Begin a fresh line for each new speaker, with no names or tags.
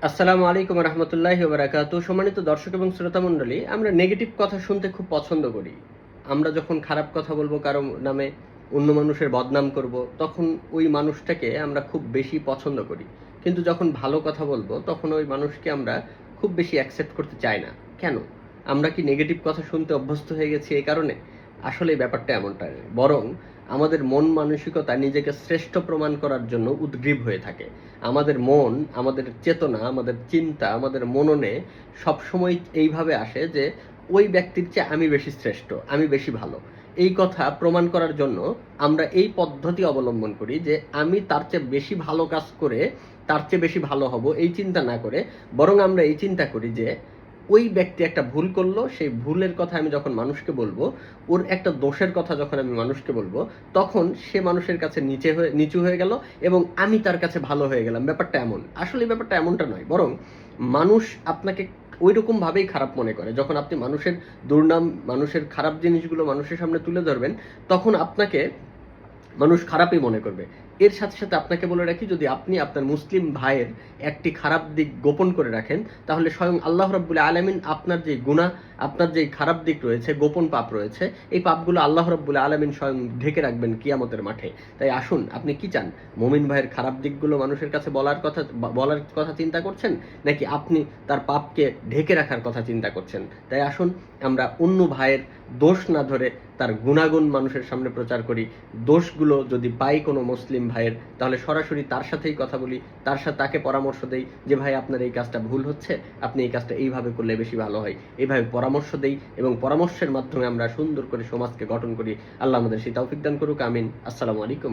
আসসালামু আলাইকুম রহমতুল্লাহি ওয়া বারাকাতুহু। সম্মানিত দর্শক এবং শ্রোতা মণ্ডলী, আমরা নেগেটিভ কথা শুনতে খুব পছন্দ করি। আমরা যখন খারাপ কথা বলবো, কারো নামে অন্য মানুষের বদনাম করব, তখন ওই মানুষটাকে আমরা খুব বেশি পছন্দ করি। কিন্তু যখন ভালো কথা বলবো, তখন ওই মানুষকে আমরা খুব বেশি অ্যাকসেপ্ট করতে চাই না। কেন? আমরা কি নেগেটিভ কথা শুনতে অভ্যস্ত হয়ে গেছি এই কারণে? আসলে এই ব্যাপারটা এমনটা নয়। বরং আমাদের মন মানসিকতা নিজেকে শ্রেষ্ঠ প্রমাণ করার জন্য উদগ্রীব হয়ে থাকে। আমাদের মন, আমাদের চেতনা, আমাদের চিন্তা, আমাদের মননে সবসময় এইভাবে আসে যে ওই ব্যক্তির চেয়ে আমি বেশি শ্রেষ্ঠ, আমি বেশি ভালো। এই কথা প্রমাণ করার জন্য আমরা এই পদ্ধতি অবলম্বন করি যে আমি তার চেয়ে বেশি ভালো কাজ করে তার চেয়ে বেশি ভালো হব, এই চিন্তা না করে বরং আমরা এই চিন্তা করি যে ওই ব্যক্তি একটা ভুল করলো, সেই ভুলের কথা আমি যখন মানুষকে বলবো, ওর একটা দোষের কথা যখন আমি মানুষকে বলবো, তখন সে মানুষের কাছে নিচু হয়ে গেল এবং আমি তার কাছে ভালো হয়ে গেলাম। ব্যাপারটা এমন। আসলে ব্যাপারটা এমনটা নয়, বরং মানুষ আপনাকে ওই রকম ভাবেই খারাপ মনে করে। যখন আপনি মানুষের দুর্নাম, মানুষের খারাপ জিনিসগুলো মানুষের সামনে তুলে ধরবেন, তখন আপনাকে মানুষ খারাপই মনে করবে। এর সাথে সাথে আপনাকে বলে রাখি, যদি আপনি আপনার মুসলিম ভাইয়ের একটি খারাপ দিক গোপন করে রাখেন, তাহলে স্বয়ং আল্লাহ রাব্বুল আলামিন আপনার যে গুনাহ, আপনার যে খারাপ দিক রয়েছে, গোপন পাপ রয়েছে, এই পাপগুলো আল্লাহ রাব্বুল আলামিন স্বয়ং ঢেকে রাখবেন কিয়ামতের মাঠে। তাই আসুন, আপনি কি চান? মুমিন ভাইয়ের খারাপ দিকগুলো মানুষের কাছে বলার কথা চিন্তা করছেন, নাকি আপনি তার পাপকে ঢেকে রাখার কথা চিন্তা করছেন? তাই আসুন, আমরা অন্য ভাইয়ের দোষ না ধরে তার গুণাগুণ মানুষের সামনে প্রচার করি। দোষগুলো যদি পাই কোনো মুসলিম ভাইয়ের, তাহলে সরাসরি তার সাথেই কথা বলি, তাকে পরামর্শ দেই যে ভাই, আপনার এই কাজটা ভুল হচ্ছে, আপনি এই কাজটা এইভাবে করলে বেশি ভালো হয়। এইভাবে পরামর্শ দেই এবং পরামর্শের মাধ্যমে আমরা সুন্দর করে সমাজকে গঠন করি। আল্লাহ আমাদের সেই তৌফিক দান করুক, আমিন। আসসালামু আলাইকুম।